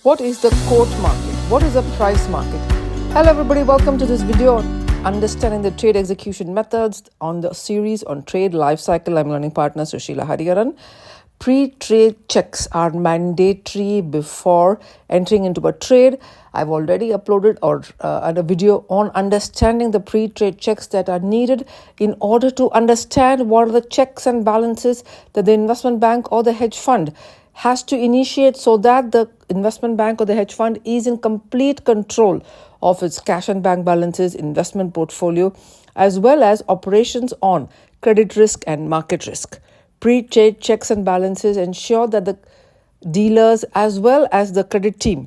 What is the quote market? What is a price market? Hello everybody, welcome to this video on understanding the trade execution methods on the series on trade life cycle. I'm learning partner Sushila Hariharan. Pre-trade checks are mandatory before entering into a trade. I've already uploaded a video on understanding the pre-trade checks that are needed in order to understand what are the checks and balances that the investment bank or the hedge fund has to initiate so that the investment bank or the hedge fund is in complete control of its cash and bank balances, investment portfolio, as well as operations on credit risk and market risk. Pre-trade checks and balances ensure that the dealers as well as the credit team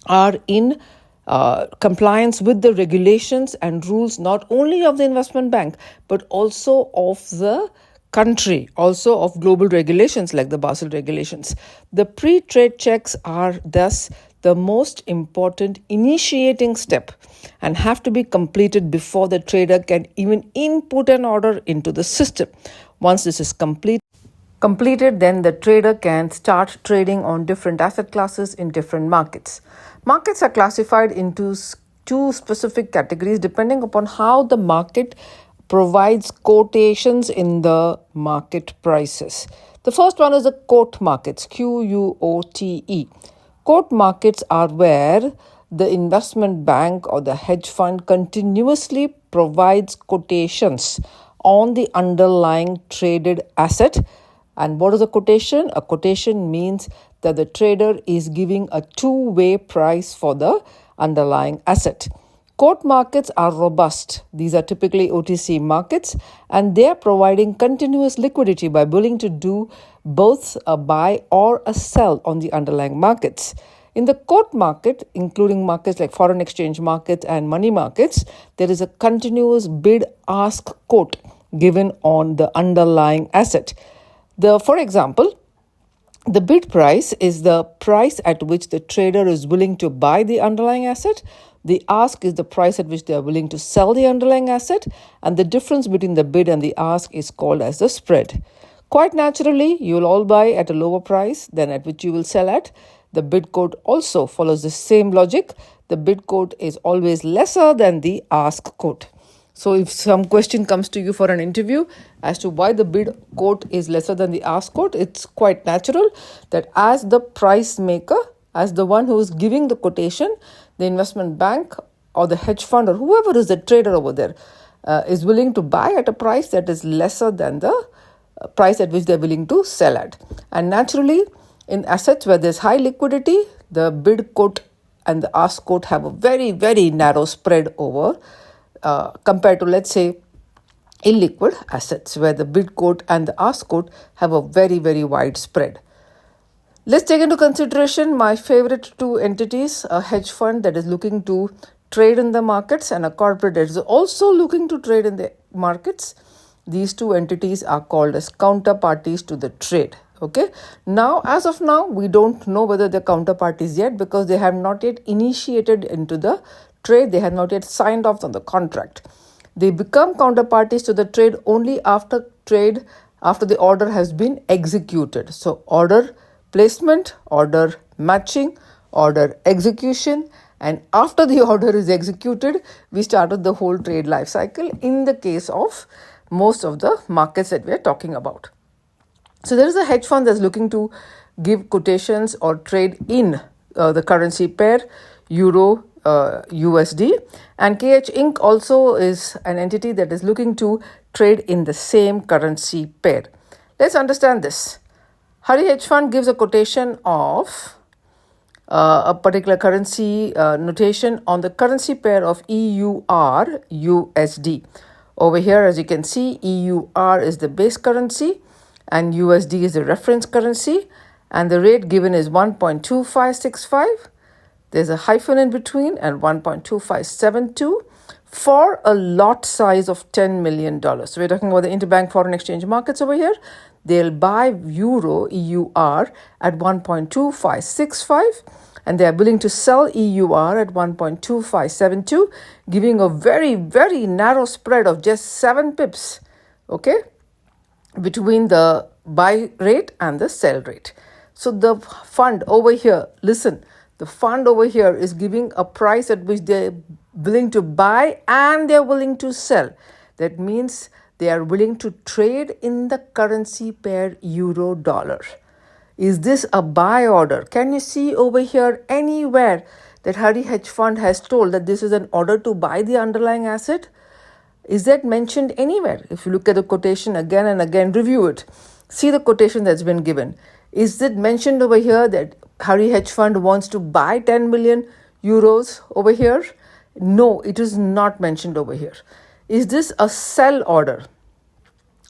are in compliance with the regulations and rules not only of the investment bank but also of the country, also of global regulations like the Basel regulations. The pre-trade checks are thus the most important initiating step and have to be completed before the trader can even input an order into the system. Once this is completed, then the trader can start trading on different asset classes in different markets. Markets are classified into two specific categories depending upon how the market provides quotations in the market prices. The first one is the quote markets, Quote. Quote markets are where the investment bank or the hedge fund continuously provides quotations on the underlying traded asset. And what is a quotation? A quotation means that the trader is giving a two-way price for the underlying asset. Quote markets are robust. These are typically OTC markets, and they are providing continuous liquidity by willing to do both a buy or a sell on the underlying markets. In the quote market, including markets like foreign exchange markets and money markets, there is a continuous bid-ask quote given on the underlying asset. For example, the bid price is the price at which the trader is willing to buy the underlying asset. The ask is the price at which they are willing to sell the underlying asset. And the difference between the bid and the ask is called as the spread. Quite naturally, you will all buy at a lower price than at which you will sell at. The bid quote also follows the same logic. The bid quote is always lesser than the ask quote. So if some question comes to you for an interview as to why the bid quote is lesser than the ask quote, it's quite natural that as the price maker, as the one who is giving the quotation, the investment bank or the hedge fund or whoever is the trader over there is willing to buy at a price that is lesser than the price at which they're willing to sell at. And naturally, in assets where there's high liquidity, the bid quote and the ask quote have a very, very narrow spread over compared to, let's say, illiquid assets where the bid quote and the ask quote have a very, very wide spread. Let's take into consideration my favorite two entities, a hedge fund that is looking to trade in the markets and a corporate that is also looking to trade in the markets. These two entities are called as counterparties to the trade. Okay. Now, as of now, we don't know whether they're counterparties yet because they have not yet initiated into the trade. They have not yet signed off on the contract. They become counterparties to the trade only after the order has been executed. So, order placement, order matching, order execution, and after the order is executed, we started the whole trade life cycle in the case of most of the markets that we are talking about. So there is a hedge fund that's looking to give quotations or trade in the currency pair Euro USD, and KH Inc. also is an entity that is looking to trade in the same currency pair. Let's understand this. Hari Hedge Fund gives a quotation of a particular currency notation on the currency pair of EUR USD. Over here, as you can see, EUR is the base currency and USD is the reference currency, and the rate given is 1.2565. There's a hyphen in between and 1.2572 for a lot size of $10 million. So we're talking about the interbank foreign exchange markets over here. They'll buy Euro, EUR, at 1.2565 and they are willing to sell EUR at 1.2572, giving a very, very narrow spread of just 7 pips, okay, between the buy rate and the sell rate. So the fund over here, listen, The fund over here is giving a price at which they're willing to buy and they're willing to sell. That means they are willing to trade in the currency pair euro dollar. Is this a buy order? Can you see over here anywhere that Hari Hedge Fund has told that this is an order to buy the underlying asset? Is that mentioned anywhere? If you look at the quotation again and again, review it. See the quotation that's been given. Is it mentioned over here that Hari Hedge Fund wants to buy 10 million euros over here? No, it is not mentioned over here. Is this a sell order?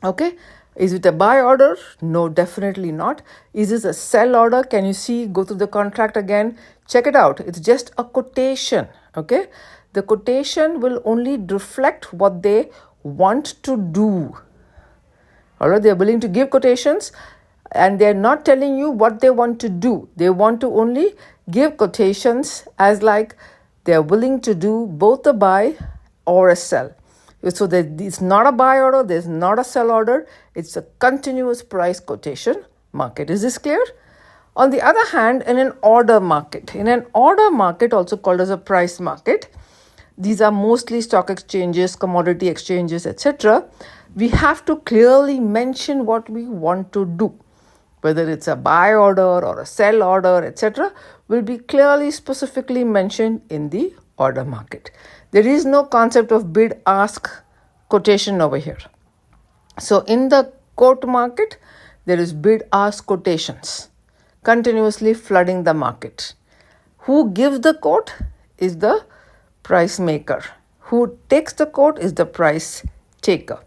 Okay. Is it a buy order? No, definitely not. Is this a sell order? Can you see? Go through the contract again. Check it out. It's just a quotation. Okay. The quotation will only reflect what they want to do. All right. They're willing to give quotations and they're not telling you what they want to do. They want to only give quotations as like they're willing to do both a buy or a sell. So that it's not a buy order, there's not a sell order, it's a continuous price quotation market. Is this clear? On the other hand, in an order market, also called as a price market, these are mostly stock exchanges, commodity exchanges, etc. We have to clearly mention what we want to do. Whether it's a buy order or a sell order, etc., will be clearly specifically mentioned in the order market. There is no concept of bid-ask quotation over here. So in the quote market, there is bid-ask quotations continuously flooding the market. Who gives the quote is the price maker. Who takes the quote is the price taker.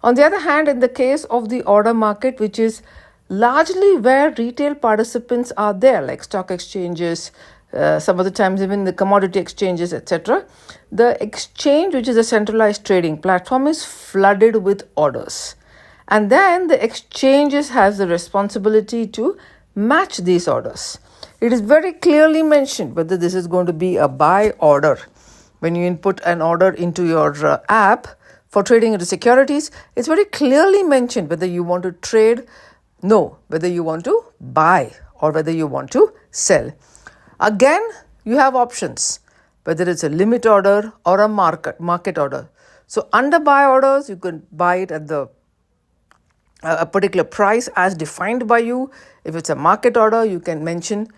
On the other hand, in the case of the order market, which is largely where retail participants are there, like stock exchanges, some of the times even the commodity exchanges, etc. The exchange, which is a centralized trading platform, is flooded with orders. And then the exchanges has the responsibility to match these orders. It is very clearly mentioned whether this is going to be a buy order. When you input an order into your app for trading into securities, it's very clearly mentioned whether you want to trade, whether you want to buy or whether you want to sell. Again, you have options, whether it's a limit order or a market order. So under buy orders, you can buy it at a particular price as defined by you. If it's a market order, you can mention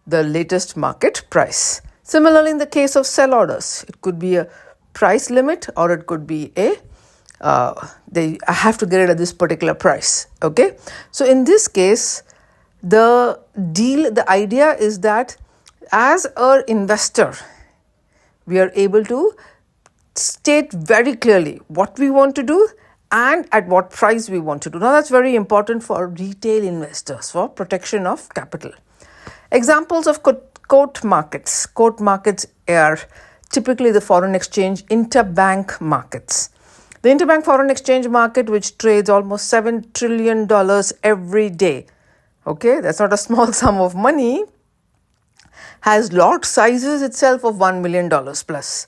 the latest market price. Similarly, in the case of sell orders, it could be a price limit or it could be I have to get it at this particular price. Okay. So in this case, the idea is that as an investor, we are able to state very clearly what we want to do and at what price we want to do. Now, that's very important for retail investors for protection of capital. Examples of quote markets. Quote markets are typically the foreign exchange interbank markets. The interbank foreign exchange market, which trades almost $7 trillion every day. Okay, that's not a small sum of money. Has lot sizes itself of $1 million plus.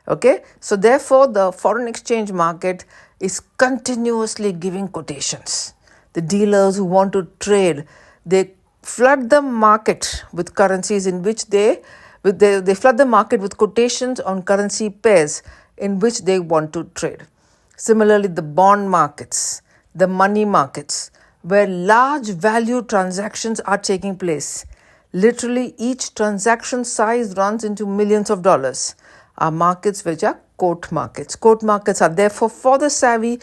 Okay, so therefore the foreign exchange market is continuously giving quotations. The dealers who want to trade, they flood the market with currencies in which they flood the market with quotations on currency pairs in which they want to trade. Similarly, the bond markets, the money markets, where large value transactions are taking place. Literally, each transaction size runs into millions of dollars. Are markets which are quote markets. Quote markets are therefore for the savvy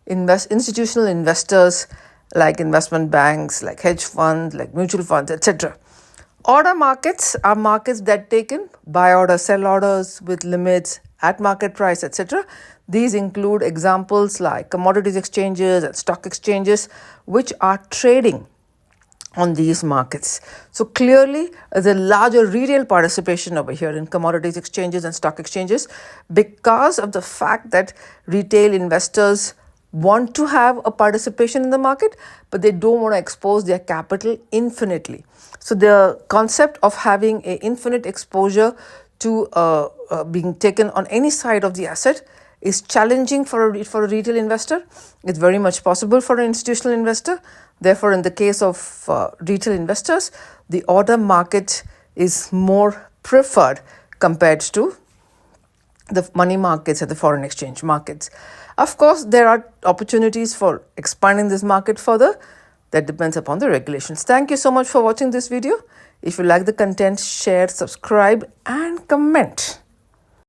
institutional investors like investment banks, like hedge funds, like mutual funds, etc. Order markets are markets that take in buy order, sell orders with limits at market price, etc. These include examples like commodities exchanges and stock exchanges, which are trading on these markets. So clearly, there's a larger retail participation over here in commodities exchanges and stock exchanges because of the fact that retail investors want to have a participation in the market, but they don't want to expose their capital infinitely. So the concept of having an infinite exposure to being taken on any side of the asset is challenging for a retail investor. It's very much possible for an institutional investor. Therefore, in the case of retail investors, the order market is more preferred compared to the money markets and the foreign exchange markets. Of course, there are opportunities for expanding this market further. That depends upon the regulations. Thank you so much for watching this video. If you like the content, share, subscribe, and comment.